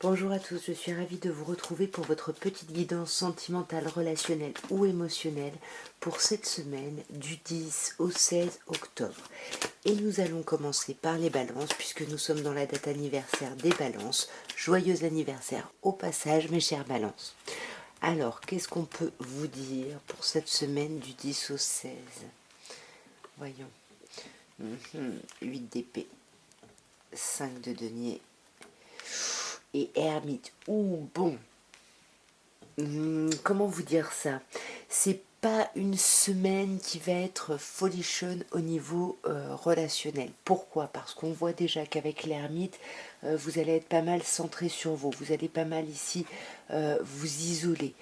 Bonjour à tous, je suis ravie de vous retrouver pour votre petite guidance sentimentale, relationnelle ou émotionnelle pour cette semaine du 10 au 16 octobre. Et nous allons commencer par les balances puisque nous sommes dans la date anniversaire des balances. Joyeux anniversaire au passage mes chères balances. Alors, qu'est-ce qu'on peut vous dire pour cette semaine du 10 au 16? Voyons. 8 d'épée, 5 de denier et ermite. Ouh, bon. Comment vous dire ça? C'est pas une semaine qui va être folichonne au niveau relationnel. Pourquoi? Parce qu'on voit déjà qu'avec l'ermite, vous allez être pas mal centré sur vous. Vous allez pas mal ici vous isoler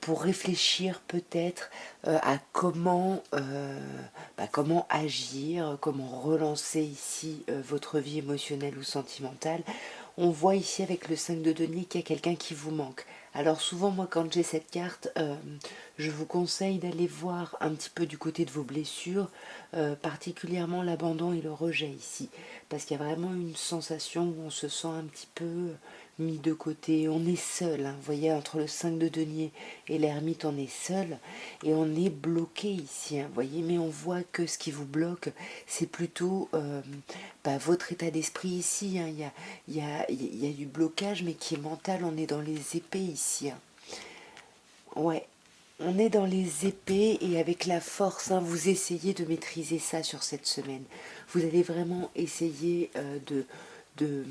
pour réfléchir peut-être à comment agir, comment relancer ici votre vie émotionnelle ou sentimentale. On voit ici avec le 5 de denier qu'il y a quelqu'un qui vous manque. Alors souvent, moi, quand j'ai cette carte, je vous conseille d'aller voir un petit peu du côté de vos blessures, particulièrement l'abandon et le rejet ici. Parce qu'il y a vraiment une sensation où on se sent un petit peu mis de côté. On est seul, hein. Vous voyez, entre le 5 de denier et l'ermite, on est seul. Et on est bloqué ici, hein, vous voyez. Mais on voit que ce qui vous bloque, c'est plutôt votre état d'esprit ici, hein. Il y a du blocage, mais qui est mental. On est dans les épées ici, hein. Ouais, on est dans les épées et avec la force, hein, vous essayez de maîtriser ça sur cette semaine. Vous allez vraiment essayer de,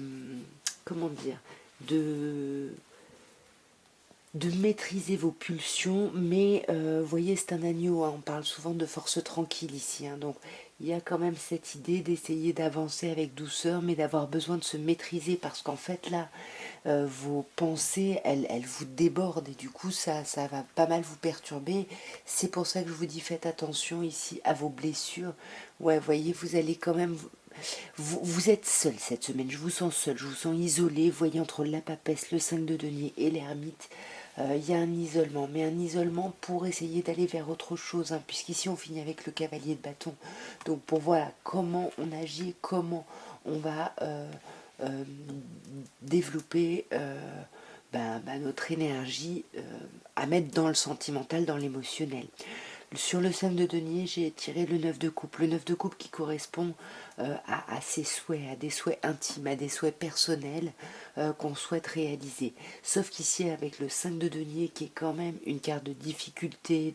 comment dire, de, de maîtriser vos pulsions, mais vous voyez, c'est un agneau, hein, on parle souvent de force tranquille ici, hein, donc il y a quand même cette idée d'essayer d'avancer avec douceur, mais d'avoir besoin de se maîtriser, parce qu'en fait là, vos pensées, elles vous débordent, et du coup ça va pas mal vous perturber. C'est pour ça que je vous dis faites attention ici à vos blessures. Ouais, vous voyez, vous allez quand même... Vous êtes seul cette semaine, je vous sens seul, je vous sens isolé, vous voyez, entre la papesse, le 5 de denier et l'ermite. Il y a un isolement, mais un isolement pour essayer d'aller vers autre chose, hein, puisqu'ici on finit avec le cavalier de bâton. Donc pour voilà comment on agit, comment on va développer notre énergie à mettre dans le sentimental, dans l'émotionnel. Sur le 5 de denier, j'ai tiré le 9 de coupe. Le 9 de coupe qui correspond à ses souhaits, à des souhaits intimes, à des souhaits personnels qu'on souhaite réaliser. Sauf qu'ici, avec le 5 de denier, qui est quand même une carte de difficulté,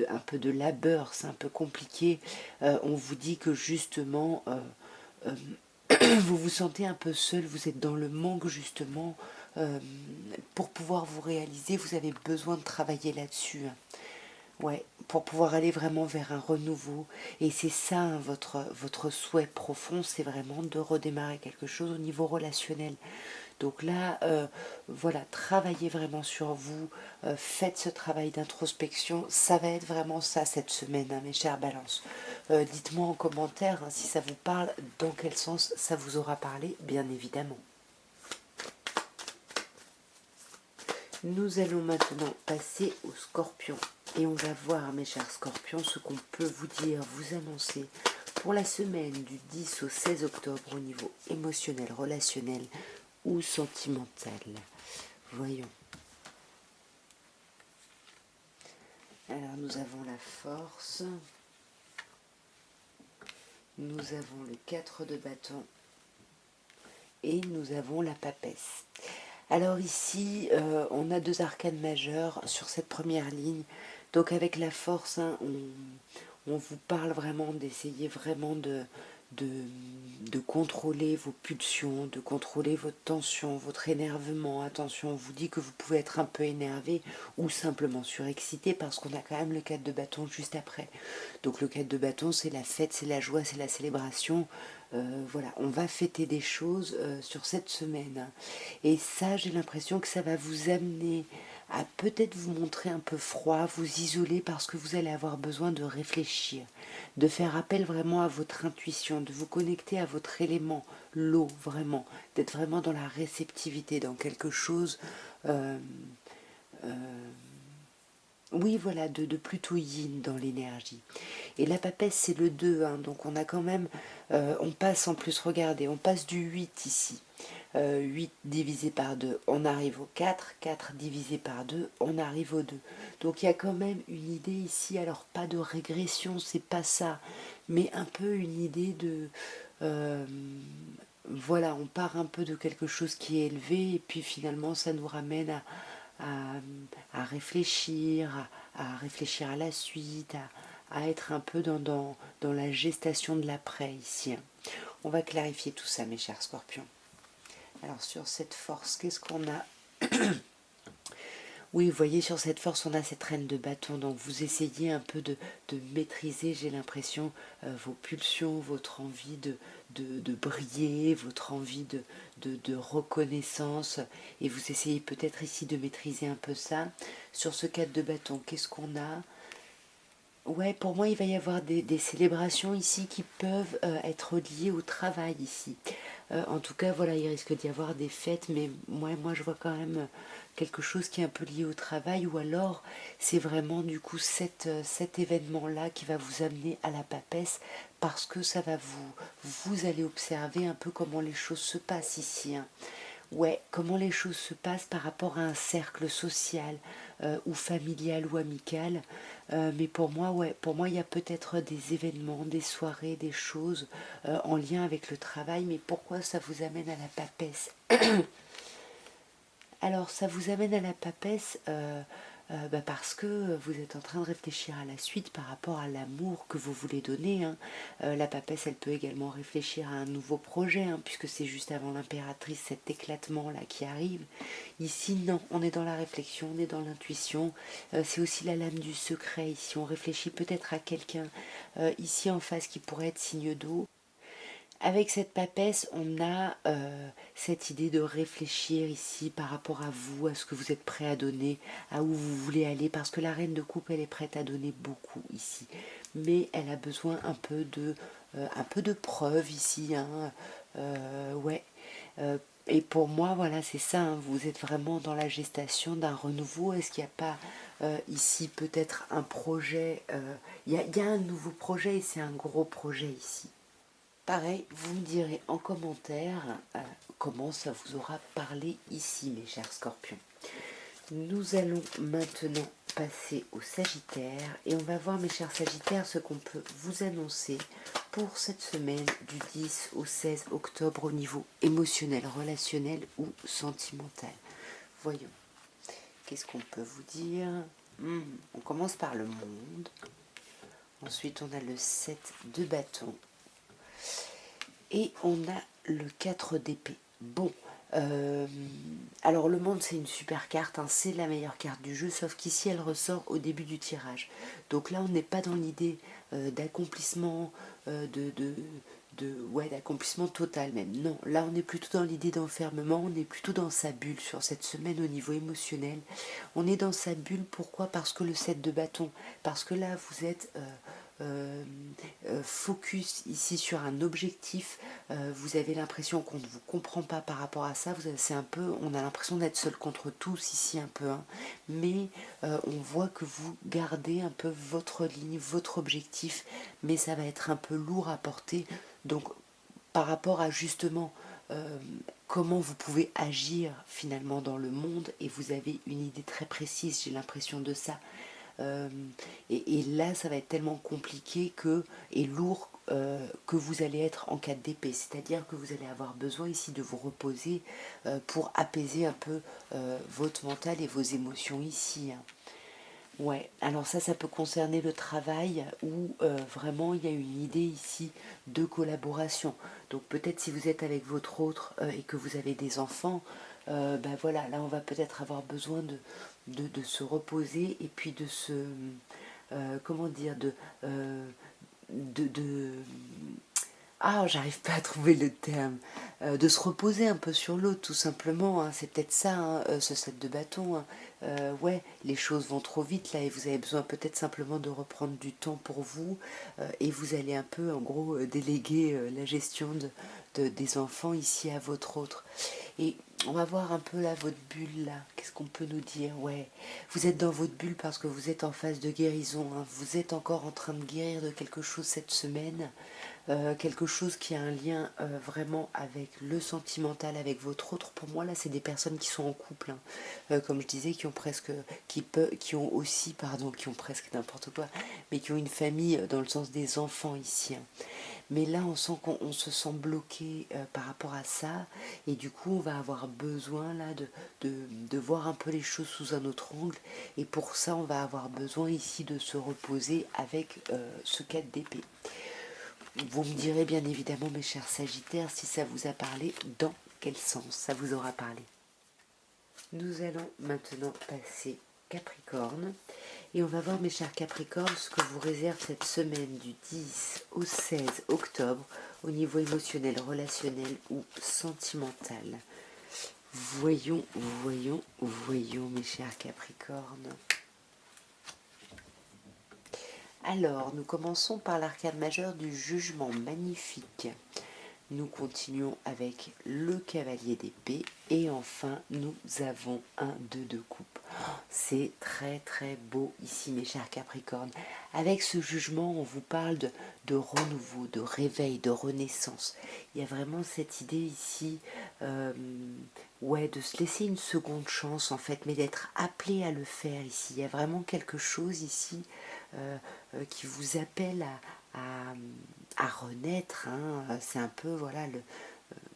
un peu de labeur, c'est un peu compliqué, on vous dit que justement, vous vous sentez un peu seul, vous êtes dans le manque justement. euh, pour pouvoir vous réaliser, vous avez besoin de travailler là-dessus, hein. Ouais, pour pouvoir aller vraiment vers un renouveau. Et c'est ça, hein, votre souhait profond, c'est vraiment de redémarrer quelque chose au niveau relationnel. Donc là, voilà, travaillez vraiment sur vous, faites ce travail d'introspection. Ça va être vraiment ça cette semaine, hein, mes chères balances. Dites-moi en commentaire, hein, si ça vous parle, dans quel sens ça vous aura parlé, bien évidemment. Nous allons maintenant passer au scorpion. Et on va voir, mes chers scorpions, ce qu'on peut vous dire, vous annoncer pour la semaine du 10 au 16 octobre au niveau émotionnel, relationnel ou sentimental. Voyons. Alors nous avons la force. Nous avons le 4 de bâton. Et nous avons la papesse. Alors ici, on a deux arcanes majeures sur cette première ligne. Donc avec la force, hein, on vous parle vraiment d'essayer vraiment de contrôler vos pulsions, de contrôler votre tension, votre énervement. Attention, on vous dit que vous pouvez être un peu énervé ou simplement surexcité parce qu'on a quand même le 4 de bâton juste après. Donc le 4 de bâton, c'est la fête, c'est la joie, c'est la célébration. Voilà, on va fêter des choses sur cette semaine, hein. Et ça, j'ai l'impression que ça va vous amener à peut-être vous montrer un peu froid, vous isoler parce que vous allez avoir besoin de réfléchir, de faire appel vraiment à votre intuition, de vous connecter à votre élément, l'eau vraiment, d'être vraiment dans la réceptivité, dans quelque chose Oui, voilà, de plutôt yin dans l'énergie. Et la papesse, c'est le 2, hein, donc on a quand même, on passe en plus, regardez, on passe du 8 ici. 8 divisé par 2, on arrive au 4, 4 divisé par 2, on arrive au 2. Donc il y a quand même une idée ici, alors pas de régression, c'est pas ça, mais un peu une idée de... euh, voilà, on part un peu de quelque chose qui est élevé, et puis finalement ça nous ramène à, à réfléchir, à réfléchir à la suite, à être un peu dans la gestation de l'après ici. On va clarifier tout ça, mes chers scorpions. Alors sur cette force, qu'est-ce qu'on a? Oui, vous voyez, sur cette force, on a cette reine de bâton. Donc vous essayez un peu de maîtriser, j'ai l'impression, vos pulsions, votre envie de briller, votre envie de reconnaissance. Et vous essayez peut-être ici de maîtriser un peu ça. Sur ce 4 de bâton, qu'est-ce qu'on a? Ouais, pour moi, il va y avoir des célébrations ici qui peuvent être liées au travail ici. En tout cas, voilà, il risque d'y avoir des fêtes, mais moi, je vois quand même quelque chose qui est un peu lié au travail, ou alors c'est vraiment du coup cet événement-là qui va vous amener à la papesse, parce que ça va vous allez observer un peu comment les choses se passent ici, hein. Ouais, comment les choses se passent par rapport à un cercle social ou familial ou amical. Mais pour moi, ouais, pour moi, il y a peut-être des événements, des soirées, des choses en lien avec le travail. Mais pourquoi ça vous amène à la papesse? Alors, ça vous amène à la papesse parce que vous êtes en train de réfléchir à la suite par rapport à l'amour que vous voulez donner, hein. La papesse, elle peut également réfléchir à un nouveau projet, hein, puisque c'est juste avant l'impératrice, cet éclatement-là qui arrive. Ici, non, on est dans la réflexion, on est dans l'intuition. C'est aussi la lame du secret. Ici, on réfléchit peut-être à quelqu'un ici en face qui pourrait être signe d'eau. Avec cette papesse, on a cette idée de réfléchir ici par rapport à vous, à ce que vous êtes prêt à donner, à où vous voulez aller, parce que la reine de coupe, elle est prête à donner beaucoup ici. Mais elle a besoin un peu de preuves ici, hein. Ouais. Et pour moi, voilà, c'est ça, hein, vous êtes vraiment dans la gestation d'un renouveau. Est-ce qu'il n'y a pas ici peut-être un projet? Il y a un nouveau projet et c'est un gros projet ici. Pareil, vous me direz en commentaire comment ça vous aura parlé ici, mes chers scorpions. Nous allons maintenant passer au Sagittaire et on va voir, mes chers Sagittaires, ce qu'on peut vous annoncer pour cette semaine du 10 au 16 octobre au niveau émotionnel, relationnel ou sentimental. Voyons, qu'est-ce qu'on peut vous dire? On commence par le monde. Ensuite, on a le 7 de bâton. Et on a le 4 d'épée. Bon, euh, alors le monde c'est une super carte, hein, c'est la meilleure carte du jeu, sauf qu'ici elle ressort au début du tirage. Donc là on n'est pas dans l'idée d'accomplissement, ouais, d'accomplissement total même. Non, là on est plutôt dans l'idée d'enfermement, on est plutôt dans sa bulle sur cette semaine au niveau émotionnel. On est dans sa bulle, pourquoi? Parce que le 7 de bâton, parce que là vous êtes... euh, focus ici sur un objectif, vous avez l'impression qu'on ne vous comprend pas par rapport à ça, c'est un peu, on a l'impression d'être seul contre tous ici un peu, hein. Mais on voit que vous gardez un peu votre ligne, votre objectif, mais ça va être un peu lourd à porter, donc par rapport à justement comment vous pouvez agir finalement dans le monde, et vous avez une idée très précise, j'ai l'impression de ça. Euh, et là, ça va être tellement compliqué et lourd que vous allez être en cas d'épée. C'est-à-dire que vous allez avoir besoin ici de vous reposer pour apaiser un peu votre mental et vos émotions ici, hein. Ouais, alors ça peut concerner le travail où vraiment il y a une idée ici de collaboration. Donc peut-être si vous êtes avec votre autre et que vous avez des enfants, ben voilà, là on va peut-être avoir besoin de se reposer et puis de se, comment dire, de, Ah, j'arrive pas à trouver le terme. De se reposer un peu sur l'autre, tout simplement, hein. C'est peut-être ça, hein, ce set de bâton, hein. Ouais, les choses vont trop vite là et vous avez besoin peut-être simplement de reprendre du temps pour vous et vous allez un peu, en gros, déléguer la gestion des enfants ici à votre autre. Et on va voir un peu là votre bulle là. Qu'est-ce qu'on peut nous dire? Ouais, vous êtes dans votre bulle parce que vous êtes en phase de guérison, hein. Vous êtes encore en train de guérir de quelque chose cette semaine. Quelque chose qui a un lien vraiment avec le sentimental, avec votre autre. Pour moi, là, c'est des personnes qui sont en couple, hein. Comme je disais, qui ont presque, qui ont aussi, pardon, qui ont presque n'importe quoi, mais qui ont une famille dans le sens des enfants ici, hein. Mais là, on sent qu'on se sent bloqué par rapport à ça, et du coup, on va avoir besoin là de voir un peu les choses sous un autre angle, et pour ça, on va avoir besoin ici de se reposer avec ce 4 d'épée. Vous me direz bien évidemment, mes chers Sagittaires, si ça vous a parlé, dans quel sens ça vous aura parlé. Nous allons maintenant passer Capricorne. Et on va voir, mes chers Capricornes, ce que vous réserve cette semaine du 10 au 16 octobre au niveau émotionnel, relationnel ou sentimental. Voyons, voyons, voyons, mes chers Capricornes. Alors, nous commençons par l'arcane majeur du jugement magnifique. Nous continuons avec le cavalier d'épée et enfin nous avons un 2 de coupe. C'est très très beau ici, mes chers Capricornes. Avec ce jugement, on vous parle de renouveau, de réveil, de renaissance. Il y a vraiment cette idée ici, ouais, de se laisser une seconde chance en fait, mais d'être appelé à le faire ici. Il y a vraiment quelque chose ici qui vous appelle à renaître, hein. C'est un peu voilà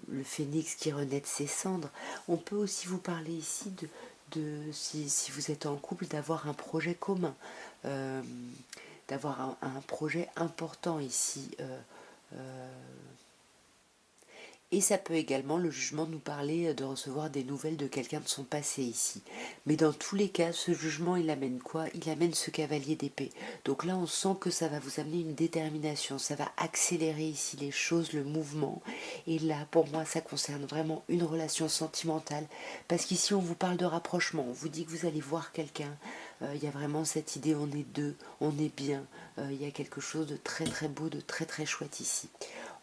le phénix qui renaît de ses cendres. On peut aussi vous parler ici si vous êtes en couple, d'avoir un projet commun, euh, d'avoir un projet important ici. Et ça peut également, le jugement, nous parler de recevoir des nouvelles de quelqu'un de son passé ici. Mais dans tous les cas, ce jugement, il amène quoi? Il amène ce cavalier d'épée. Donc là, on sent que ça va vous amener une détermination, ça va accélérer ici les choses, le mouvement. Et là, pour moi, ça concerne vraiment une relation sentimentale. Parce qu'ici, on vous parle de rapprochement, on vous dit que vous allez voir quelqu'un. Il y a vraiment cette idée, on est deux, on est bien. Il y a quelque chose de très très beau, de très très chouette ici.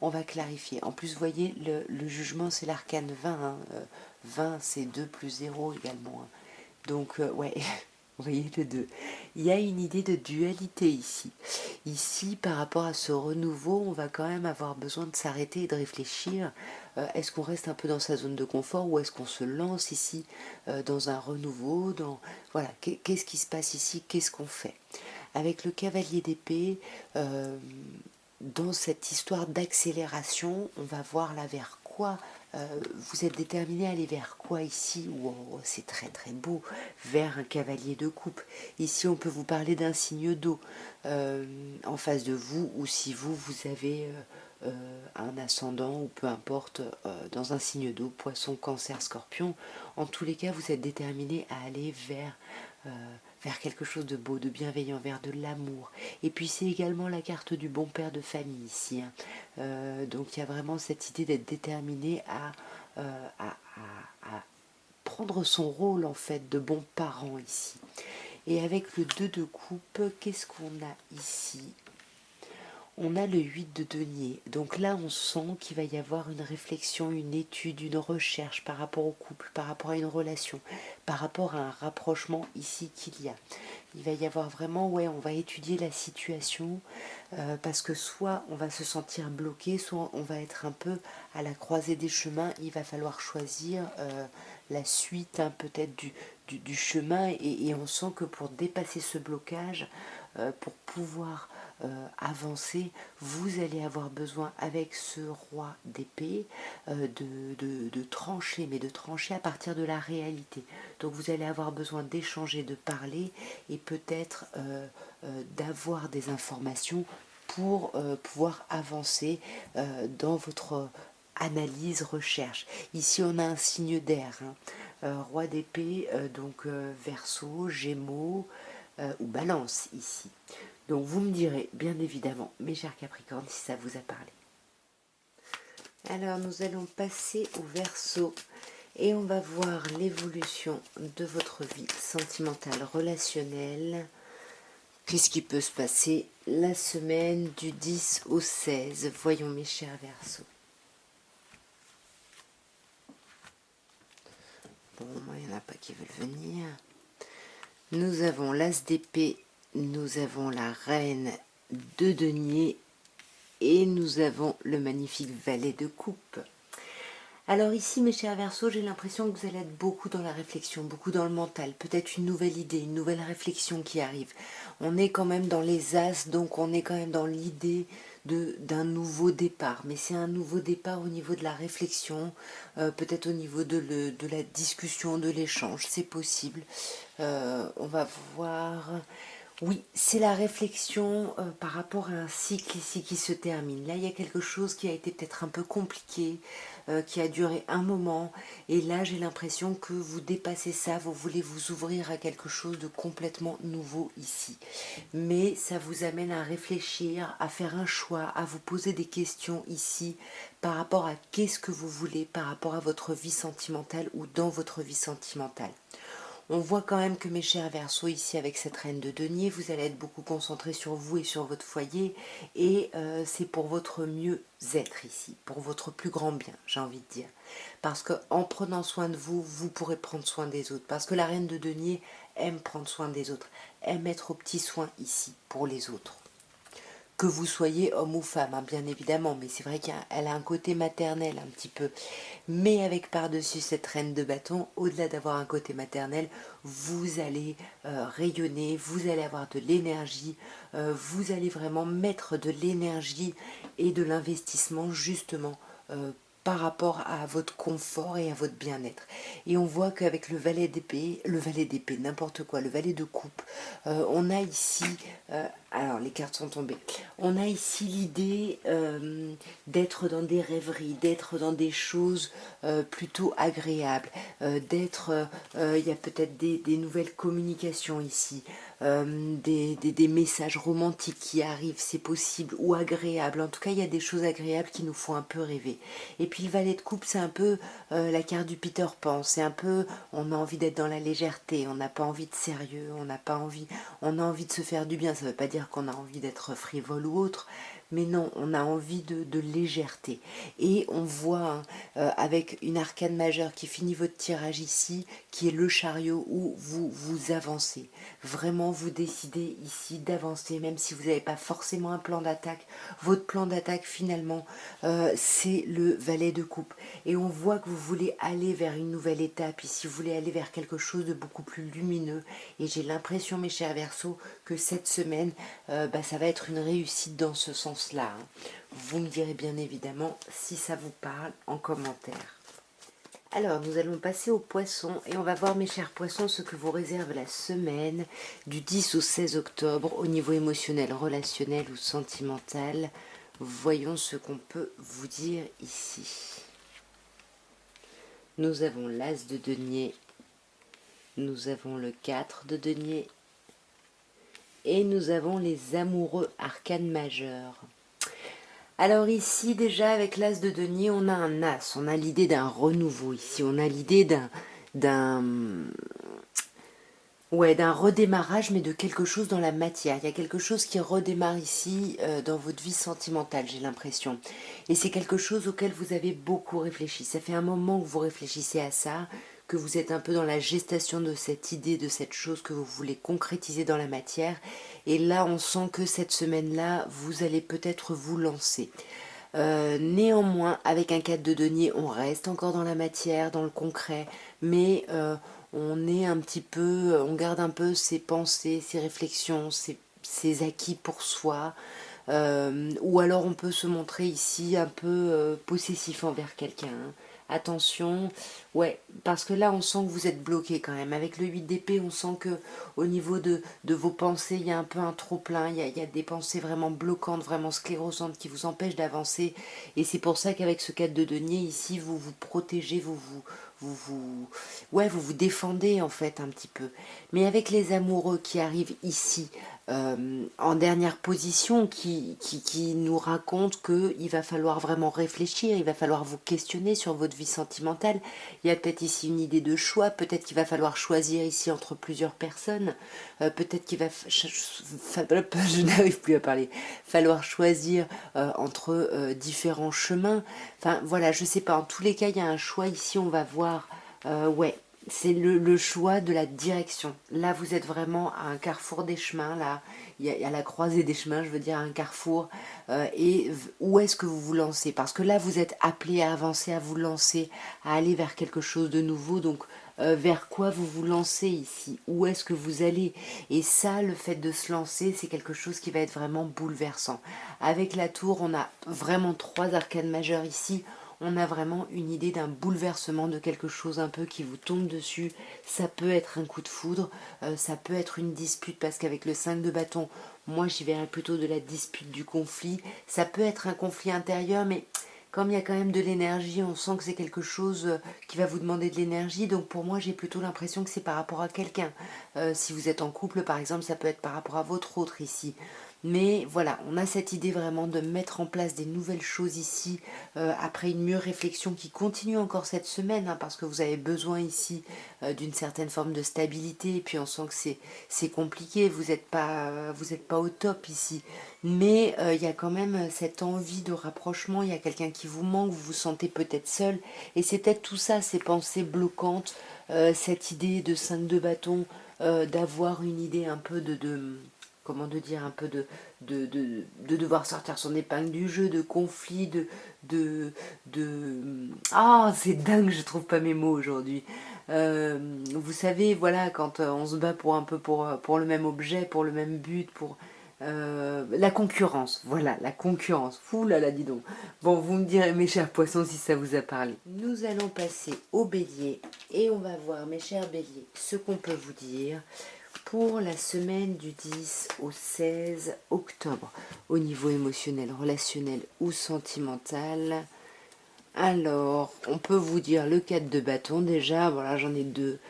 On va clarifier. En plus, vous voyez, le jugement, c'est l'arcane 20, hein. 20, c'est 2 plus 0 également, hein. Donc, ouais, vous voyez le 2. Il y a une idée de dualité ici. Ici, par rapport à ce renouveau, on va quand même avoir besoin de s'arrêter et de réfléchir. Est-ce qu'on reste un peu dans sa zone de confort ou est-ce qu'on se lance ici dans un renouveau voilà, qu'est-ce qui se passe ici? Qu'est-ce qu'on fait? Avec le cavalier d'épée, dans cette histoire d'accélération, on va voir là vers quoi vous êtes déterminé à aller vers quoi ici? Wow, c'est très très beau, vers un cavalier de coupe. Ici, on peut vous parler d'un signe d'eau en face de vous, ou si vous avez un ascendant, ou peu importe, dans un signe d'eau, poisson, cancer, scorpion. En tous les cas, vous êtes déterminé à aller euh, vers quelque chose de beau, de bienveillant, vers de l'amour. Et puis c'est également la carte du bon père de famille ici, hein. Donc il y a vraiment cette idée d'être déterminé à prendre son rôle en fait de bon parent ici. Et avec le 2 de coupe, qu'est-ce qu'on a ici? On a le 8 de denier. Donc là, on sent qu'il va y avoir une réflexion, une étude, une recherche par rapport au couple, par rapport à une relation, par rapport à un rapprochement ici qu'il y a. Il va y avoir vraiment, ouais, on va étudier la situation parce que soit on va se sentir bloqué, soit on va être un peu à la croisée des chemins. Il va falloir choisir la suite, hein, peut-être du chemin et on sent que pour dépasser ce blocage, pour pouvoir avancer, vous allez avoir besoin avec ce roi d'épée de trancher, mais de trancher à partir de la réalité. Donc vous allez avoir besoin d'échanger, de parler et peut-être d'avoir des informations pour pouvoir avancer dans votre analyse, recherche. Ici on a un signe d'air, hein. Roi d'épée, donc Verseau, Gémeaux ou Balance ici. Donc vous me direz bien évidemment, mes chers Capricornes, si ça vous a parlé. Alors nous allons passer au Verseau et on va voir l'évolution de votre vie sentimentale, relationnelle. Qu'est-ce qui peut se passer la semaine du 10 au 16? Voyons mes chers Verseaux. Bon, moi il n'y en a pas qui veulent venir. Nous avons l'As d'épée, nous avons la Reine de denier et nous avons le magnifique Valet de coupe. Alors ici, mes chers Verseaux, j'ai l'impression que vous allez être beaucoup dans la réflexion, beaucoup dans le mental, peut-être une nouvelle idée, une nouvelle réflexion qui arrive. On est quand même dans les As, donc on est quand même dans l'idée d'un nouveau départ, mais c'est un nouveau départ au niveau de la réflexion, peut-être au niveau de la discussion, de l'échange, c'est possible. On va voir... Oui, c'est la réflexion par rapport à un cycle ici qui se termine. Là, il y a quelque chose qui a été peut-être un peu compliqué, qui a duré un moment. Et là, j'ai l'impression que vous dépassez ça, vous voulez vous ouvrir à quelque chose de complètement nouveau ici. Mais ça vous amène à réfléchir, à faire un choix, à vous poser des questions ici par rapport à qu'est-ce que vous voulez, par rapport à votre vie sentimentale ou dans votre vie sentimentale. On voit quand même que mes chers Verseaux, ici avec cette reine de denier, vous allez être beaucoup concentré sur vous et sur votre foyer, et c'est pour votre mieux-être ici, pour votre plus grand bien, j'ai envie de dire. Parce qu'en prenant soin de vous, vous pourrez prendre soin des autres. Parce que la reine de denier aime prendre soin des autres, aime être aux petits soins ici, pour les autres. Que vous soyez homme ou femme, hein, bien évidemment, mais c'est vrai qu'elle a un côté maternel un petit peu. Mais avec par-dessus cette reine de bâton, au-delà d'avoir un côté maternel, vous allez rayonner, vous allez avoir de l'énergie, vous allez vraiment mettre de l'énergie et de l'investissement justement par rapport à votre confort et à votre bien-être. Et on voit qu'avec le valet d'épée, n'importe quoi, le valet de coupe, on a ici, alors les cartes sont tombées, on a ici l'idée d'être dans des rêveries, d'être dans des choses plutôt agréables, il y a peut-être des nouvelles communications ici, des messages romantiques qui arrivent, c'est possible, ou agréables. En tout cas, il y a des choses agréables qui nous font un peu rêver. Et puis le valet de coupe, c'est un peu la carte du Peter Pan. C'est un peu, on a envie d'être dans la légèreté, on n'a pas envie de sérieux, on a envie de se faire du bien. Ça ne veut pas dire qu'on a envie d'être frivole ou autre, mais non, on a envie de légèreté. Et on voit avec une arcane majeure qui finit votre tirage ici, qui est le chariot où vous avancez. Vraiment, vous décidez ici d'avancer, même si vous n'avez pas forcément un plan d'attaque. Votre plan d'attaque, finalement, c'est le valet de coupe. Et on voit que vous voulez aller vers une nouvelle étape ici, vous voulez aller vers quelque chose de beaucoup plus lumineux. Et j'ai l'impression, mes chers Verseaux, que cette semaine, ça va être une réussite dans ce sens-là. Hein. Vous me direz bien évidemment si ça vous parle en commentaire. Alors, nous allons passer aux poissons et on va voir, mes chers poissons, ce que vous réserve la semaine du 10 au 16 octobre au niveau émotionnel, relationnel ou sentimental. Voyons ce qu'on peut vous dire ici. Nous avons l'As de denier, nous avons le 4 de denier et nous avons les amoureux arcanes majeurs. Alors ici, déjà, avec l'As de denier, on a un As, on a l'idée d'un renouveau ici, on a l'idée d'un redémarrage, mais de quelque chose dans la matière. Il y a quelque chose qui redémarre ici dans votre vie sentimentale, j'ai l'impression. Et c'est quelque chose auquel vous avez beaucoup réfléchi. Ça fait un moment que vous réfléchissez à ça, que vous êtes un peu dans la gestation de cette idée, de cette chose que vous voulez concrétiser dans la matière. Et là, on sent que cette semaine-là, vous allez peut-être vous lancer. Néanmoins, avec un 4 de denier, on reste encore dans la matière, dans le concret, mais on est un petit peu, on garde un peu ses pensées, ses réflexions, ses acquis pour soi. Ou alors on peut se montrer ici un peu possessif envers quelqu'un. Hein. Attention, ouais, parce que là on sent que vous êtes bloqué quand même. Avec le 8 d'épée, on sent que au niveau de vos pensées, il y a un peu un trop-plein, il y a des pensées vraiment bloquantes, vraiment sclérosantes qui vous empêchent d'avancer. Et c'est pour ça qu'avec ce 4 de denier, ici, vous vous protégez, vous vous défendez en fait un petit peu. Mais avec les amoureux qui arrivent ici, en dernière position, qui nous racontent qu'il va falloir vraiment réfléchir, il va falloir vous questionner sur votre vie sentimentale. Il y a peut-être ici une idée de choix, peut-être qu'il va falloir choisir ici entre plusieurs personnes, peut-être qu'il va, je n'arrive plus à parler, falloir choisir entre différents chemins. Enfin voilà, je sais pas, en tous les cas, il y a un choix ici, on va voir, ouais. C'est le choix de la direction. Là, vous êtes vraiment à un carrefour des chemins. Là, il y a la croisée des chemins, je veux dire, un carrefour. Et où est-ce que vous vous lancez? Parce que là, vous êtes appelé à avancer, à vous lancer, à aller vers quelque chose de nouveau. Donc, vers quoi vous vous lancez ici? Où est-ce que vous allez? Et ça, le fait de se lancer, c'est quelque chose qui va être vraiment bouleversant. Avec la tour, on a vraiment 3 arcanes majeures ici. On a vraiment une idée d'un bouleversement, de quelque chose un peu qui vous tombe dessus. Ça peut être un coup de foudre, ça peut être une dispute, parce qu'avec le 5 de bâton, moi j'y verrais plutôt de la dispute, du conflit. Ça peut être un conflit intérieur, mais comme il y a quand même de l'énergie, on sent que c'est quelque chose qui va vous demander de l'énergie. Donc pour moi, j'ai plutôt l'impression que c'est par rapport à quelqu'un. Si vous êtes en couple, par exemple, ça peut être par rapport à votre autre ici. Mais voilà, on a cette idée vraiment de mettre en place des nouvelles choses ici, après une mûre réflexion qui continue encore cette semaine, hein, parce que vous avez besoin ici d'une certaine forme de stabilité, et puis on sent que c'est compliqué, vous êtes pas au top ici. Mais il y a quand même cette envie de rapprochement, il y a quelqu'un qui vous manque, vous vous sentez peut-être seul, et c'est peut-être tout ça, ces pensées bloquantes, cette idée de 5 de bâton, d'avoir une idée un peu comment de dire, un peu de devoir sortir son épingle du jeu, de conflit, de, ah, c'est dingue, je trouve pas mes mots aujourd'hui. Vous savez, voilà, quand on se bat pour un peu pour le même objet, pour le même but, pour la concurrence, voilà, la concurrence. Fou là là, dis donc. Bon, vous me direz, mes chers poissons, si ça vous a parlé. Nous allons passer au bélier et on va voir, mes chers béliers, ce qu'on peut vous dire pour la semaine du 10 au 16 octobre, au niveau émotionnel, relationnel ou sentimental. Alors, on peut vous dire le 4 de bâton déjà, voilà, j'en ai 2.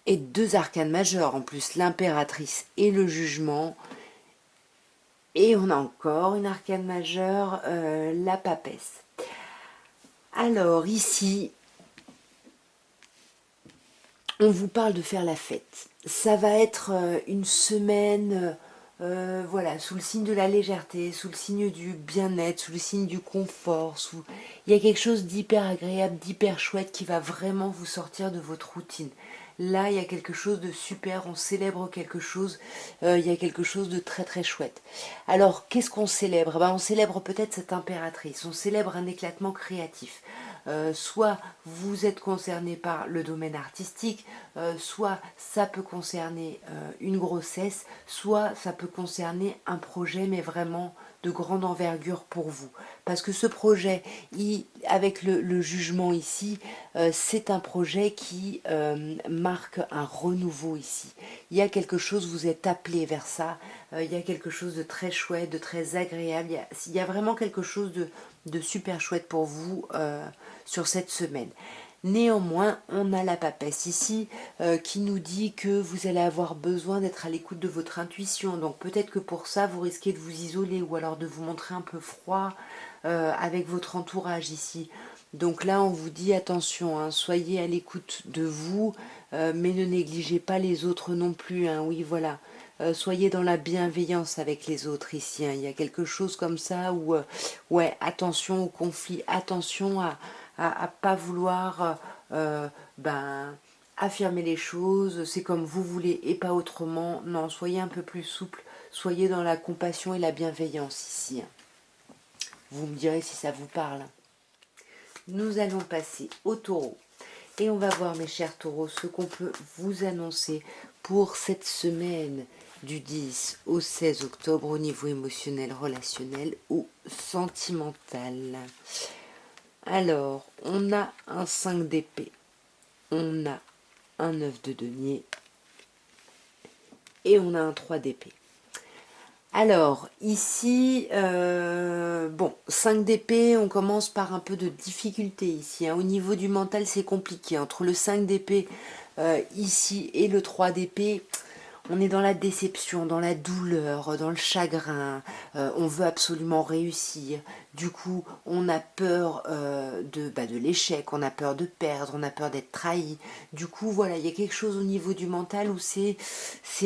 Et 2 arcanes majeures, en plus l'impératrice et le jugement. Et on a encore une arcane majeure, la papesse. Alors ici, on vous parle de faire la fête. Ça va être une semaine, voilà, sous le signe de la légèreté, sous le signe du bien-être, sous le signe du confort. Il y a quelque chose d'hyper agréable, d'hyper chouette qui va vraiment vous sortir de votre routine. Là, il y a quelque chose de super, on célèbre quelque chose, il y a quelque chose de très très chouette. Alors, qu'est-ce qu'on célèbre? On célèbre peut-être cette impératrice, on célèbre un éclatement créatif. Soit vous êtes concerné par le domaine artistique, soit ça peut concerner une grossesse, soit ça peut concerner un projet, mais vraiment de grande envergure pour vous. Parce que ce projet, avec le jugement ici, c'est un projet qui marque un renouveau ici. Il y a quelque chose, vous êtes appelé vers ça, il y a quelque chose de très chouette, de très agréable, il y a vraiment quelque chose de super chouette pour vous sur cette semaine. Néanmoins, on a la papesse ici qui nous dit que vous allez avoir besoin d'être à l'écoute de votre intuition. Donc peut-être que pour ça, vous risquez de vous isoler ou alors de vous montrer un peu froid avec votre entourage ici. Donc là, on vous dit attention, hein, soyez à l'écoute de vous, mais ne négligez pas les autres non plus. Hein, oui, voilà. Soyez dans la bienveillance avec les autres ici. Hein. Il y a quelque chose comme ça où, ouais, attention au conflit, attention à pas vouloir affirmer les choses, c'est comme vous voulez et pas autrement. Non, soyez un peu plus souple, soyez dans la compassion et la bienveillance ici. Vous me direz si ça vous parle. Nous allons passer au taureau. Et on va voir, mes chers taureaux, ce qu'on peut vous annoncer pour cette semaine du 10 au 16 octobre au niveau émotionnel, relationnel ou sentimental. Alors, on a un 5 d'épée, on a un 9 de denier et on a un 3 d'épée. Alors, ici, bon, 5 d'épée, on commence par un peu de difficulté ici, hein. Au niveau du mental, c'est compliqué. Entre le 5 d'épée ici et le 3 d'épée, on est dans la déception, dans la douleur, dans le chagrin. On veut absolument réussir. Du coup, on a peur de l'échec, on a peur de perdre, on a peur d'être trahi. Du coup, voilà, il y a quelque chose au niveau du mental où c'est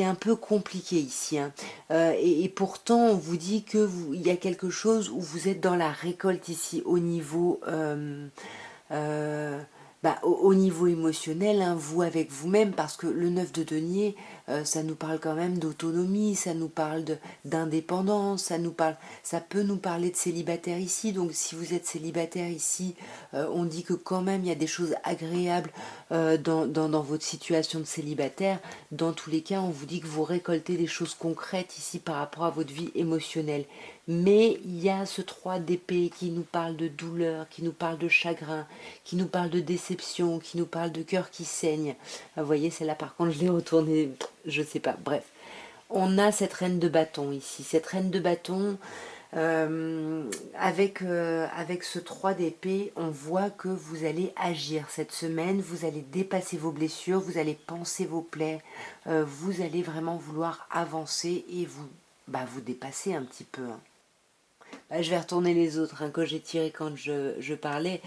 un peu compliqué ici, hein. Et pourtant, on vous dit que il y a quelque chose où vous êtes dans la récolte ici au niveau euh, au niveau émotionnel, hein, vous avec vous-même, parce que le 9 de denier, ça nous parle quand même d'autonomie, ça nous parle d'indépendance, ça peut nous parler de célibataire ici. Donc si vous êtes célibataire ici, on dit que quand même il y a des choses agréables dans votre situation de célibataire. Dans tous les cas, on vous dit que vous récoltez des choses concrètes ici par rapport à votre vie émotionnelle. Mais il y a ce 3 d'épée qui nous parle de douleur, qui nous parle de chagrin, qui nous parle de déception, qui nous parle de cœur qui saigne. Vous voyez, celle-là par contre, je l'ai retournée, je sais pas, bref. On a cette reine de bâton ici. Cette reine de bâton, avec ce 3 d'épée, on voit que vous allez agir cette semaine, vous allez dépasser vos blessures, vous allez panser vos plaies, vous allez vraiment vouloir avancer et vous dépasser un petit peu, hein. Je vais retourner les autres, hein, que j'ai tiré quand je parlais.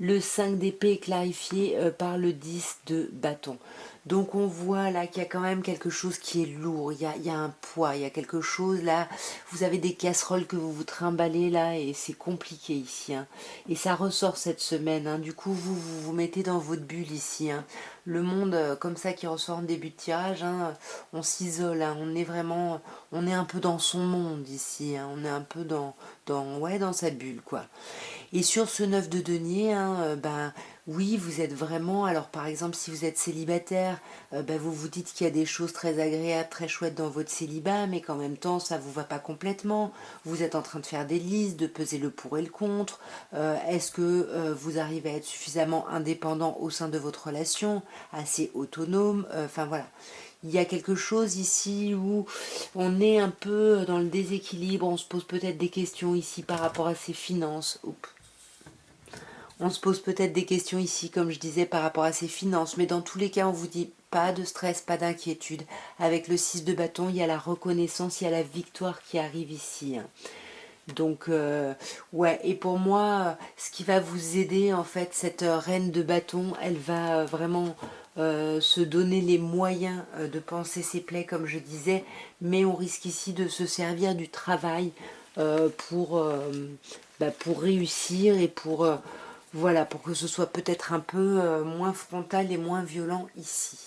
Le 5 d'épée est clarifié par le 10 de bâton. Donc on voit là qu'il y a quand même quelque chose qui est lourd, il y a un poids, il y a quelque chose là, vous avez des casseroles que vous vous trimballez là et c'est compliqué ici, hein. Et ça ressort cette semaine, hein. Du coup vous mettez dans votre bulle ici, hein. Le monde comme ça qui ressort en début de tirage, hein, on s'isole, hein. On est vraiment, on est un peu dans son monde ici, hein. On est un peu ouais, dans sa bulle quoi. Et sur ce 9 de denier, hein, oui, vous êtes vraiment, alors par exemple si vous êtes célibataire, vous vous dites qu'il y a des choses très agréables, très chouettes dans votre célibat, mais qu'en même temps ça vous va pas complètement. Vous êtes en train de faire des listes, de peser le pour et le contre. Est-ce que vous arrivez à être suffisamment indépendant au sein de votre relation, assez autonome, enfin voilà. Il y a quelque chose ici où on est un peu dans le déséquilibre, on se pose peut-être des questions ici par rapport à ses finances. Oups. On se pose peut-être des questions ici, comme je disais, par rapport à ses finances, mais dans tous les cas, on vous dit pas de stress, pas d'inquiétude. Avec le 6 de bâton, il y a la reconnaissance, il y a la victoire qui arrive ici, hein. Donc, ouais, et pour moi, ce qui va vous aider, en fait, cette reine de bâton, elle va vraiment se donner les moyens de panser ses plaies, comme je disais, mais on risque ici de se servir du travail pour réussir et voilà, pour que ce soit peut-être un peu moins frontal et moins violent ici.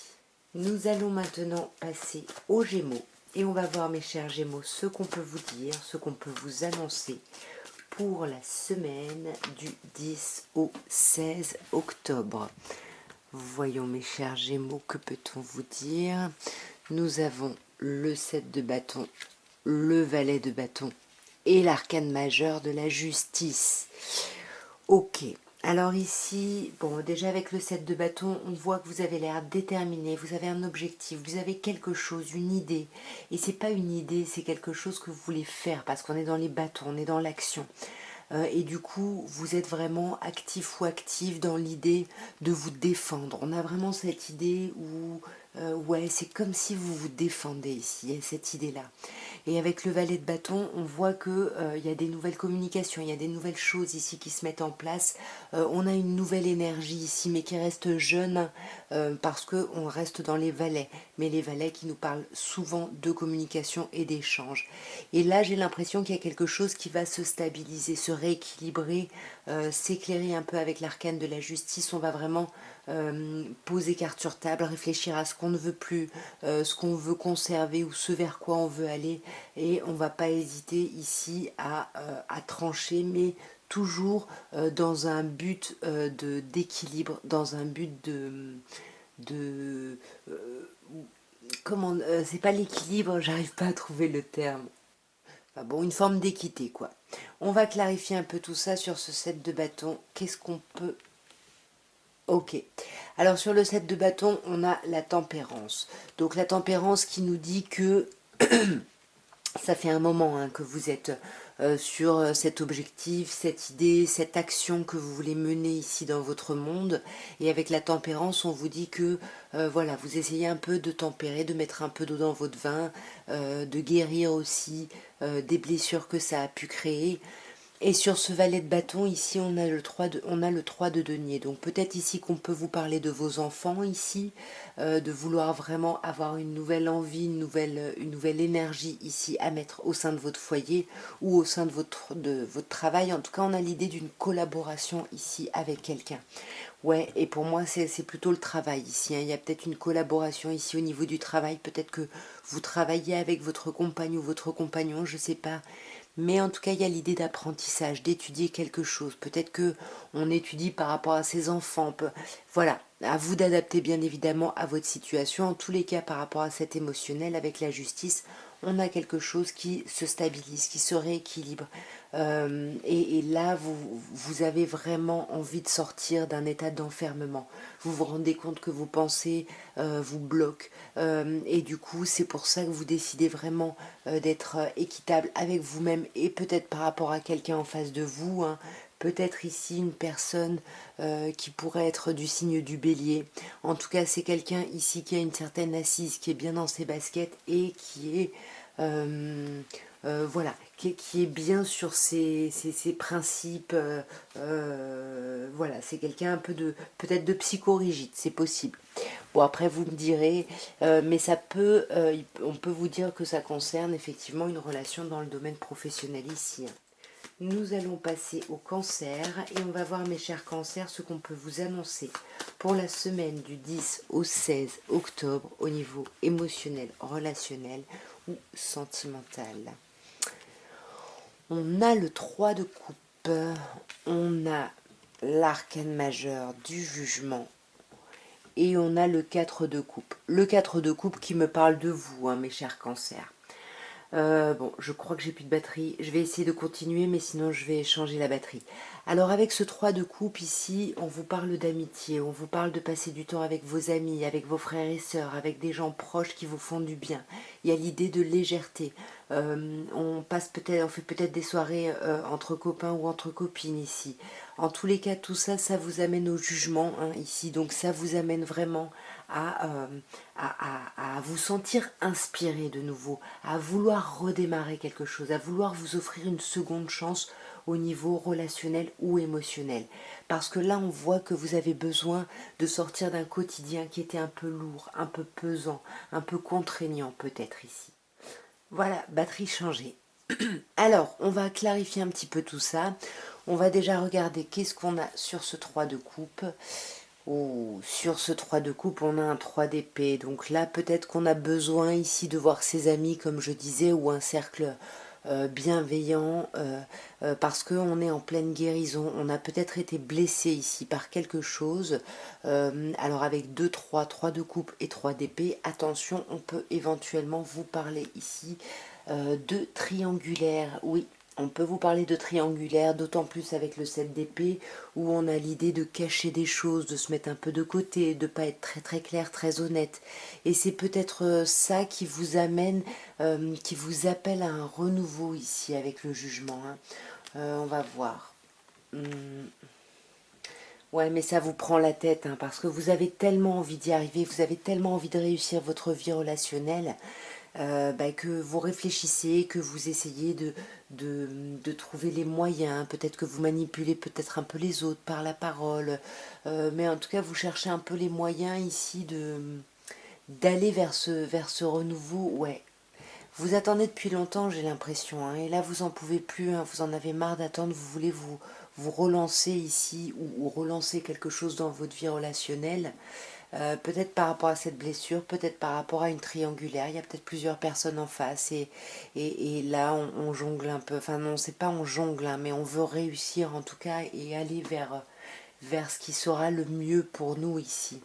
Nous allons maintenant passer aux Gémeaux. Et on va voir, mes chers Gémeaux, ce qu'on peut vous dire, ce qu'on peut vous annoncer pour la semaine du 10 au 16 octobre. Voyons, mes chers Gémeaux, que peut-on vous dire? Nous avons le 7 de bâton, le valet de bâton et l'arcane majeur de la justice. Ok, alors ici, bon, déjà avec le 7 de bâton, on voit que vous avez l'air déterminé, vous avez un objectif, vous avez quelque chose, une idée. Et c'est pas une idée, c'est quelque chose que vous voulez faire parce qu'on est dans les bâtons, on est dans l'action. Et du coup, vous êtes vraiment actif ou active dans l'idée de vous défendre. On a vraiment cette idée où, ouais, c'est comme si vous vous défendez ici, il y a cette idée-là. Et avec le valet de bâton, on voit que il y a des nouvelles communications, il y a des nouvelles choses ici qui se mettent en place. On a une nouvelle énergie ici, mais qui reste jeune parce qu'on reste dans les valets. Mais les valets qui nous parlent souvent de communication et d'échange. Et là, j'ai l'impression qu'il y a quelque chose qui va se stabiliser, se rééquilibrer, s'éclairer un peu avec l'arcane de la justice. On va vraiment poser carte sur table, réfléchir à ce qu'on ne veut plus, ce qu'on veut conserver ou ce vers quoi on veut aller. Et on ne va pas hésiter ici à trancher, mais toujours dans un but d'équilibre, dans un but de comment c'est pas l'équilibre, j'arrive pas à trouver le terme. Enfin bon, une forme d'équité quoi. On va clarifier un peu tout ça sur ce set de bâtons. Qu'est-ce qu'on peut... Ok. Alors sur le set de bâtons, on a la tempérance. Donc la tempérance qui nous dit que Ça fait un moment hein, que vous êtes sur cet objectif, cette idée, cette action que vous voulez mener ici dans votre monde. Et avec la tempérance, on vous dit que voilà, vous essayez un peu de tempérer, de mettre un peu d'eau dans votre vin, de guérir aussi des blessures que ça a pu créer. Et sur ce valet de bâton, ici, on a le 3 de denier. Donc peut-être ici qu'on peut vous parler de vos enfants ici, de vouloir vraiment avoir une nouvelle envie, une nouvelle énergie ici à mettre au sein de votre foyer ou au sein de votre travail. En tout cas, on a l'idée d'une collaboration ici avec quelqu'un. Ouais, et pour moi, c'est plutôt le travail ici, hein. Il y a peut-être une collaboration ici au niveau du travail. Peut-être que vous travaillez avec votre compagne ou votre compagnon, je sais pas. Mais en tout cas, il y a l'idée d'apprentissage, d'étudier quelque chose. Peut-être que on étudie par rapport à ses enfants. Voilà, à vous d'adapter bien évidemment à votre situation. En tous les cas, par rapport à cet émotionnel, avec la justice, on a quelque chose qui se stabilise, qui se rééquilibre. Et là, vous avez vraiment envie de sortir d'un état d'enfermement. Vous vous rendez compte que vos pensées vous bloquent. Et du coup, c'est pour ça que vous décidez vraiment d'être équitable avec vous-même et peut-être par rapport à quelqu'un en face de vous. Hein. Peut-être ici une personne qui pourrait être du signe du bélier. En tout cas, c'est quelqu'un ici qui a une certaine assise, qui est bien dans ses baskets et qui est voilà, qui est bien sur ses principes. Voilà, c'est quelqu'un un peu de peut-être de psychorigide, c'est possible. Bon, après, vous me direz, mais ça peut, on peut vous dire que ça concerne effectivement une relation dans le domaine professionnel ici. Hein. Nous allons passer au cancer et on va voir, mes chers cancers, ce qu'on peut vous annoncer pour la semaine du 10 au 16 octobre au niveau émotionnel, relationnel ou sentimental. On a le 3 de coupe, on a l'arcane majeur du jugement et on a le 4 de coupe. Le 4 de coupe qui me parle de vous, hein, mes chers cancers. Bon, je crois que j'ai plus de batterie. Je vais essayer de continuer, mais sinon je vais changer la batterie. Alors avec ce 3 de coupe ici, on vous parle d'amitié, on vous parle de passer du temps avec vos amis, avec vos frères et sœurs, avec des gens proches qui vous font du bien. Il y a l'idée de légèreté. On fait peut-être des soirées entre copains ou entre copines ici. En tous les cas, tout ça, ça vous amène au jugement hein, ici. Donc ça vous amène vraiment à, à vous sentir inspiré de nouveau, à vouloir redémarrer quelque chose, à vouloir vous offrir une seconde chance au niveau relationnel ou émotionnel. Parce que là, on voit que vous avez besoin de sortir d'un quotidien qui était un peu lourd, un peu pesant, un peu contraignant peut-être ici. Voilà, batterie changée. Alors, on va clarifier un petit peu tout ça. On va déjà regarder qu'est-ce qu'on a sur ce 3 de coupe. Oh, sur ce 3 de coupe, on a un 3 d'épée. Donc là, peut-être qu'on a besoin ici de voir ses amis, comme je disais, ou un cercle bienveillant, parce qu'on est en pleine guérison. On a peut-être été blessé ici par quelque chose. Alors avec 2, 3, 3 de coupe et 3 d'épée, attention, on peut éventuellement vous parler ici de triangulaire. Oui, on peut vous parler de triangulaire, d'autant plus avec le 7 d'épée, où on a l'idée de cacher des choses, de se mettre un peu de côté, de ne pas être très très clair, très honnête. Et c'est peut-être ça qui vous amène, qui vous appelle à un renouveau ici avec le jugement. Hein. On va voir. Ouais, mais ça vous prend la tête, hein, parce que vous avez tellement envie d'y arriver, vous avez tellement envie de réussir votre vie relationnelle, que vous réfléchissez, que vous essayez de trouver les moyens, peut-être que vous manipulez peut-être un peu les autres par la parole, mais en tout cas vous cherchez un peu les moyens ici d'aller vers ce renouveau, ouais. Vous attendez depuis longtemps, j'ai l'impression, hein, et là vous en pouvez plus, hein, vous en avez marre d'attendre, vous voulez vous relancer ici ou relancer quelque chose dans votre vie relationnelle. Peut-être par rapport à cette blessure, peut-être par rapport à une triangulaire, il y a peut-être plusieurs personnes en face et là on jongle un peu, enfin non c'est pas on jongle hein, mais on veut réussir en tout cas et aller vers ce qui sera le mieux pour nous ici.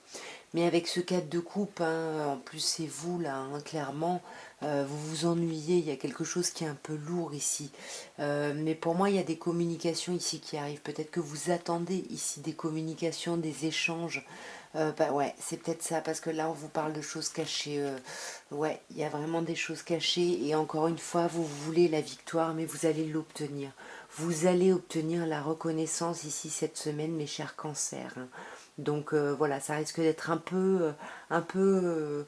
Mais avec ce 4 de coupe, hein, en plus c'est vous là, hein, clairement, vous vous ennuyez, il y a quelque chose qui est un peu lourd ici. Mais pour moi, il y a des communications ici qui arrivent. Peut-être que vous attendez ici des communications, des échanges Bah ouais, c'est peut-être ça, parce que là on vous parle de choses cachées. Ouais, il y a vraiment des choses cachées, et encore une fois, vous voulez la victoire, mais vous allez l'obtenir. Vous allez obtenir la reconnaissance ici cette semaine, mes chers cancers, hein. Donc voilà, ça risque d'être un peu, euh,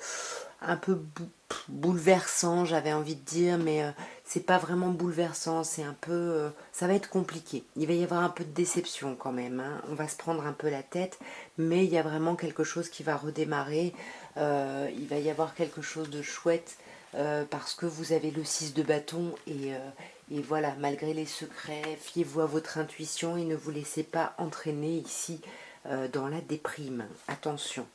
un peu bouleversant, j'avais envie de dire, mais c'est pas vraiment bouleversant, c'est un peu, ça va être compliqué. Il va y avoir un peu de déception quand même, hein. On va se prendre un peu la tête, mais il y a vraiment quelque chose qui va redémarrer. Il va y avoir quelque chose de chouette parce que vous avez le 6 de bâton et voilà, malgré les secrets, fiez-vous à votre intuition et ne vous laissez pas entraîner ici dans la déprime. Attention.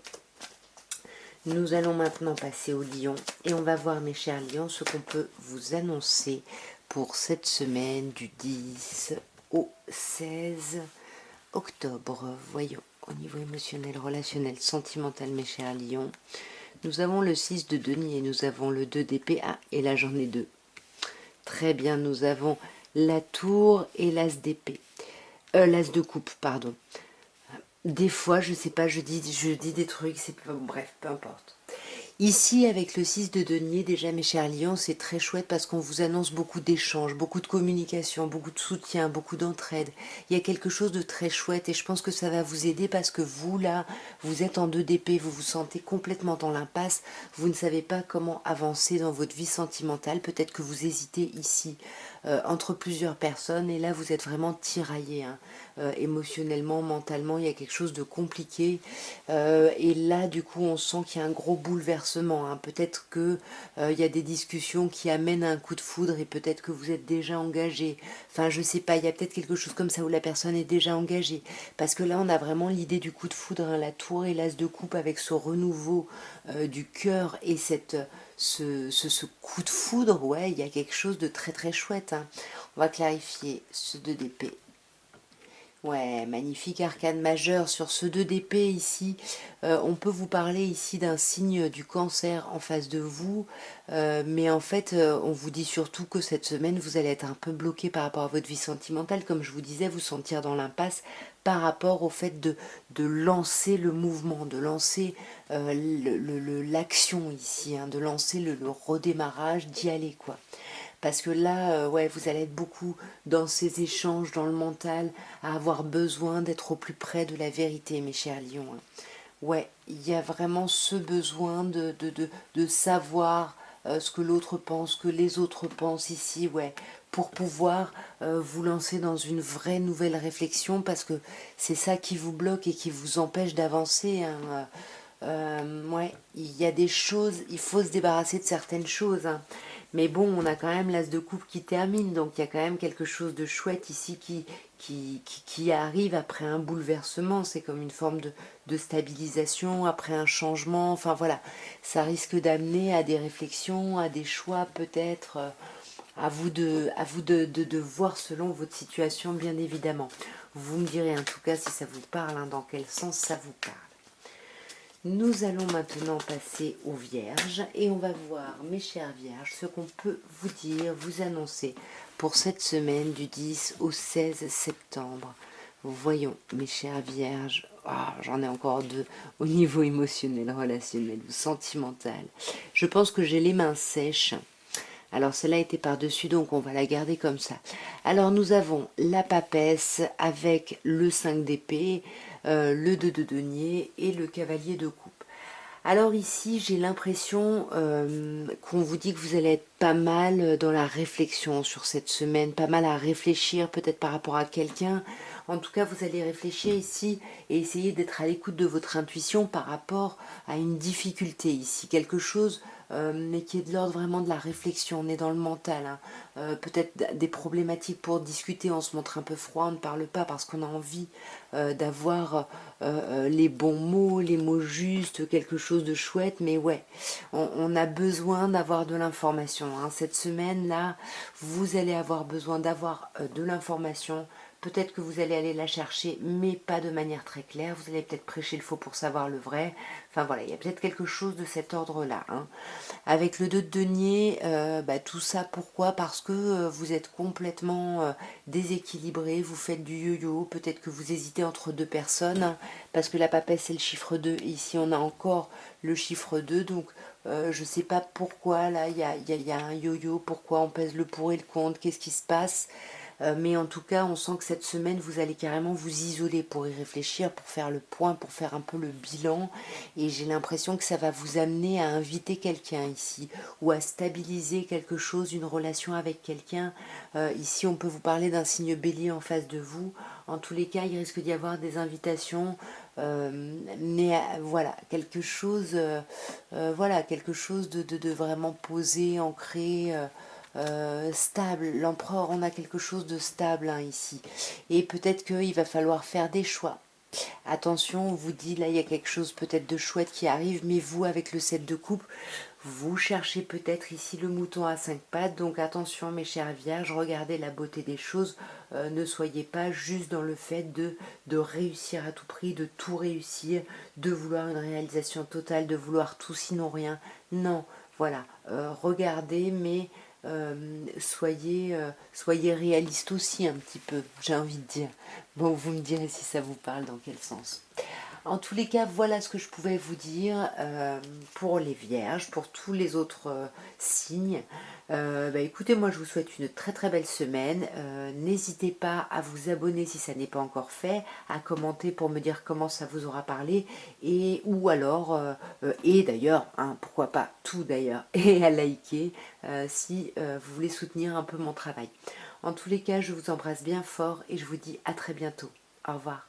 Nous allons maintenant passer au lion et on va voir, mes chers lions, ce qu'on peut vous annoncer pour cette semaine du 10 au 16 octobre. Voyons, au niveau émotionnel, relationnel, sentimental, mes chers lions, nous avons le 6 de denier et nous avons le 2 d'épée. Ah, et là j'en ai deux. Très bien, nous avons la tour et l'as d'épée. L'as de coupe, pardon. Des fois, je sais pas, je dis des trucs, c'est bref, peu importe. Ici, avec le 6 de denier, déjà mes chers lions, c'est très chouette parce qu'on vous annonce beaucoup d'échanges, beaucoup de communication, beaucoup de soutien, beaucoup d'entraide. Il y a quelque chose de très chouette et je pense que ça va vous aider parce que vous, là, vous êtes en 2 d'épée, vous vous sentez complètement dans l'impasse, vous ne savez pas comment avancer dans votre vie sentimentale, peut-être que vous hésitez ici entre plusieurs personnes et là, vous êtes vraiment tiraillé, hein. Émotionnellement, mentalement, il y a quelque chose de compliqué et là, du coup, on sent qu'il y a un gros bouleversement, hein. Peut-être que il y a des discussions qui amènent à un coup de foudre et peut-être que vous êtes déjà engagé. Enfin, je sais pas, il y a peut-être quelque chose comme ça où la personne est déjà engagée. Parce que là, on a vraiment l'idée du coup de foudre, hein, la tour et l'as de coupe avec ce renouveau du cœur et ce coup de foudre. Ouais, il y a quelque chose de très très chouette, hein. On va clarifier ce 2 d'épée. Ouais, magnifique arcane majeur sur ce 2 d'épée ici. On peut vous parler ici d'un signe du cancer en face de vous, mais en fait, on vous dit surtout que cette semaine, vous allez être un peu bloqué par rapport à votre vie sentimentale. Comme je vous disais, vous sentir dans l'impasse par rapport au fait de lancer le mouvement, de lancer l'action ici, hein, de lancer le redémarrage, d'y aller, quoi. Parce que là, ouais, vous allez être beaucoup dans ces échanges, dans le mental, à avoir besoin d'être au plus près de la vérité, mes chers lions, hein. Ouais, il y a vraiment ce besoin de savoir ce que l'autre pense, que les autres pensent ici, ouais, pour pouvoir vous lancer dans une vraie nouvelle réflexion, parce que c'est ça qui vous bloque et qui vous empêche d'avancer, hein. Ouais, il y a des choses, il faut se débarrasser de certaines choses, hein. Mais bon, on a quand même l'as de coupe qui termine, donc il y a quand même quelque chose de chouette ici qui arrive après un bouleversement. C'est comme une forme de stabilisation, après un changement. Enfin voilà, ça risque d'amener à des réflexions, à des choix peut-être. À vous de voir selon votre situation, bien évidemment. Vous me direz en tout cas si ça vous parle, hein, dans quel sens ça vous parle. Nous allons maintenant passer aux vierges et on va voir, mes chères vierges, ce qu'on peut vous dire, vous annoncer pour cette semaine du 10 au 16 septembre. Voyons, mes chères vierges, j'en ai encore deux au niveau émotionnel, relationnel ou sentimental. Je pense que j'ai les mains sèches. Alors celle-là était par-dessus, donc on va la garder comme ça. Alors nous avons la papesse avec le 5 d'épée, le 2 de denier et le cavalier de coupe. Alors ici, j'ai l'impression qu'on vous dit que vous allez être pas mal dans la réflexion sur cette semaine, pas mal à réfléchir peut-être par rapport à quelqu'un. En tout cas, vous allez réfléchir ici et essayer d'être à l'écoute de votre intuition par rapport à une difficulté ici, quelque chose mais qui est de l'ordre vraiment de la réflexion. On est dans le mental, hein. Peut-être des problématiques pour discuter, on se montre un peu froid, on ne parle pas parce qu'on a envie d'avoir les bons mots, les mots justes, quelque chose de chouette, mais ouais, on a besoin d'avoir de l'information, hein. Cette semaine-là, vous allez avoir besoin d'avoir de l'information peut-être que vous allez aller la chercher, mais pas de manière très claire. Vous allez peut-être prêcher le faux pour savoir le vrai. Enfin voilà, il y a peut-être quelque chose de cet ordre-là. Hein. Avec le 2 de denier, tout ça, pourquoi? Parce que vous êtes complètement déséquilibré, vous faites du yo-yo, peut-être que vous hésitez entre deux personnes, hein, parce que la papesse c'est le chiffre 2, et ici on a encore le chiffre 2, donc je ne sais pas pourquoi, là il y a un yo-yo, pourquoi on pèse le pour et le contre, qu'est-ce qui se passe? Mais en tout cas, on sent que cette semaine, vous allez carrément vous isoler pour y réfléchir, pour faire le point, pour faire un peu le bilan. Et j'ai l'impression que ça va vous amener à inviter quelqu'un ici, ou à stabiliser quelque chose, une relation avec quelqu'un. Ici, on peut vous parler d'un signe bélier en face de vous. En tous les cas, il risque d'y avoir des invitations. Voilà, quelque chose de vraiment posé, ancré. Stable, l'empereur, on a quelque chose de stable hein, ici. Et peut-être qu'il va falloir faire des choix. Attention, on vous dit, là, il y a quelque chose peut-être de chouette qui arrive, mais vous, avec le 7 de coupe, vous cherchez peut-être ici le mouton à 5 pattes. Donc attention, mes chères vierges, regardez la beauté des choses. Ne soyez pas juste dans le fait de réussir à tout prix, de tout réussir, de vouloir une réalisation totale, de vouloir tout sinon rien. Non, voilà, regardez, mais soyez réaliste aussi un petit peu, j'ai envie de dire. Bon, vous me direz si ça vous parle, dans quel sens. En tous les cas, voilà ce que je pouvais vous dire pour les vierges, pour tous les autres signes. Écoutez, moi je vous souhaite une très très belle semaine. N'hésitez pas à vous abonner si ça n'est pas encore fait, à commenter pour me dire comment ça vous aura parlé, et ou alors, et d'ailleurs, hein, pourquoi pas tout d'ailleurs, et à liker si vous voulez soutenir un peu mon travail. En tous les cas, je vous embrasse bien fort et je vous dis à très bientôt. Au revoir.